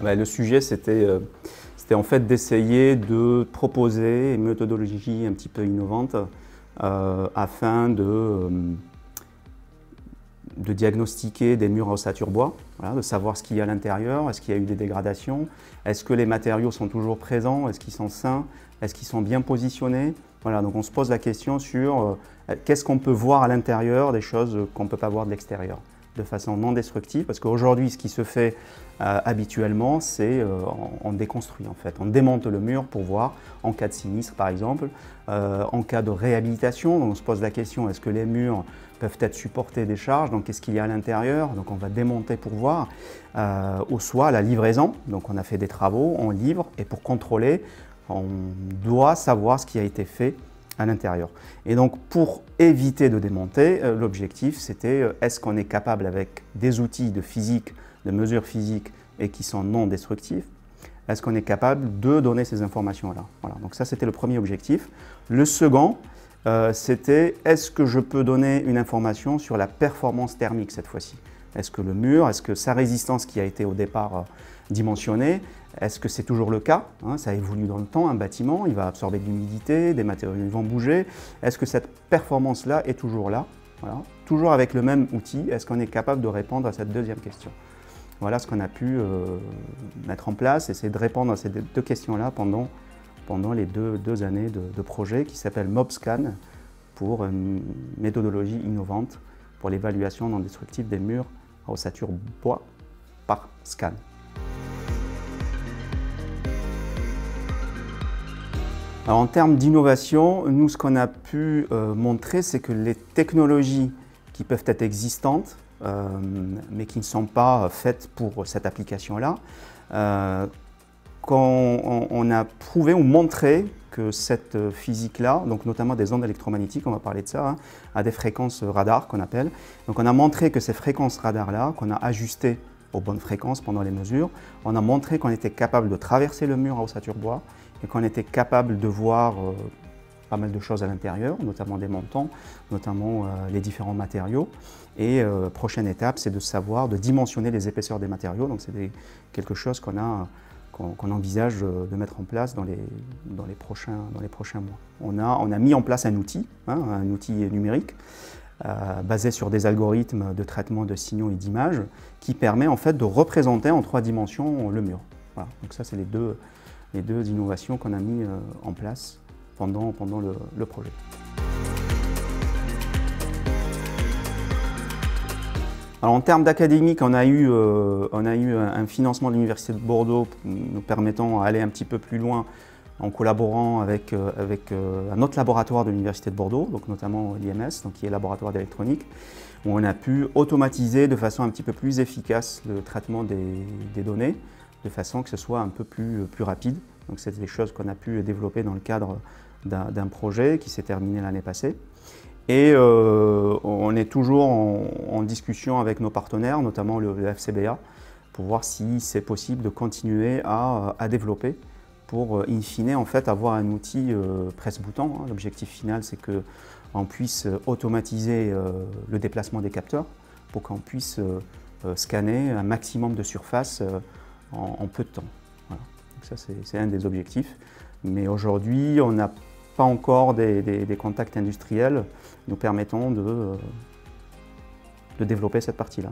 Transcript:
Le sujet, c'était en fait d'essayer de proposer une méthodologie un petit peu innovante afin de diagnostiquer des murs à ossature bois, voilà, de savoir ce qu'il y a à l'intérieur, est-ce qu'il y a eu des dégradations, est-ce que les matériaux sont toujours présents, est-ce qu'ils sont sains, est-ce qu'ils sont bien positionnés. Voilà, donc on se pose la question sur qu'est-ce qu'on peut voir à l'intérieur des choses qu'on ne peut pas voir de l'extérieur, de façon non destructive, parce qu'aujourd'hui, ce qui se fait habituellement, c'est on déconstruit en fait. On démonte le mur pour voir, en cas de sinistre par exemple, en cas de réhabilitation, donc on se pose la question, est-ce que les murs peuvent être supportés des charges, donc qu'est-ce qu'il y a à l'intérieur, donc on va démonter pour voir, ou soit la livraison, donc on a fait des travaux, on livre, et pour contrôler, on doit savoir ce qui a été fait à l'intérieur. Et donc pour éviter de démonter, l'objectif c'était est-ce qu'on est capable avec des outils de physique, de mesures physiques et qui sont non destructifs, est-ce qu'on est capable de donner ces informations-là. Voilà, donc ça c'était le premier objectif. Le second, c'était est-ce que je peux donner une information sur la performance thermique cette fois-ci. Est-ce que le mur, est-ce que sa résistance qui a été au départ dimensionnée, est-ce que c'est toujours le cas, hein, ça évolue dans le temps, un bâtiment, il va absorber de l'humidité, des matériaux vont bouger. Est-ce que cette performance-là est toujours là, voilà. Toujours avec le même outil, est-ce qu'on est capable de répondre à cette deuxième question. Voilà ce qu'on a pu mettre en place, essayer de répondre à ces deux questions-là pendant les deux années de projet qui s'appelle MobScan pour une méthodologie innovante pour l'évaluation non destructive des murs à ossature bois par scan. Alors, en termes d'innovation, nous, ce qu'on a pu montrer, c'est que les technologies qui peuvent être existantes, mais qui ne sont pas faites pour cette application-là, on a prouvé ou montré que cette physique-là, donc notamment des ondes électromagnétiques, on va parler de ça, hein, à des fréquences radar qu'on appelle. Donc on a montré que ces fréquences radar-là, qu'on a ajustées aux bonnes fréquences pendant les mesures, on a montré qu'on était capable de traverser le mur à ossature bois et qu'on était capable de voir pas mal de choses à l'intérieur, notamment des montants, notamment les différents matériaux. Et prochaine étape, c'est de savoir, de dimensionner les épaisseurs des matériaux. Donc c'est quelque chose qu'on envisage de mettre en place dans les prochains mois. On a mis en place un outil numérique basé sur des algorithmes de traitement de signaux et d'images qui permet en fait de représenter en 3 dimensions le mur. Voilà. Donc ça, c'est les deux innovations qu'on a mis en place pendant le projet. Alors, en termes d'académique, on a eu un financement de l'Université de Bordeaux nous permettant d'aller un petit peu plus loin en collaborant avec un autre laboratoire de l'Université de Bordeaux, donc notamment l'IMS, qui est le laboratoire d'électronique, où on a pu automatiser de façon un petit peu plus efficace le traitement des données, de façon que ce soit un peu plus rapide. Donc c'est des choses qu'on a pu développer dans le cadre d'un projet qui s'est terminé l'année passée. Et on est toujours en discussion avec nos partenaires, notamment le FCBA, pour voir si c'est possible de continuer à développer pour, in fine, en fait, avoir un outil presse-bouton. L'objectif final, c'est qu'on puisse automatiser le déplacement des capteurs pour qu'on puisse scanner un maximum de surface en peu de temps. Voilà. Donc ça, c'est un des objectifs. Mais aujourd'hui, on n'a pas encore des contacts industriels nous permettant de développer cette partie-là.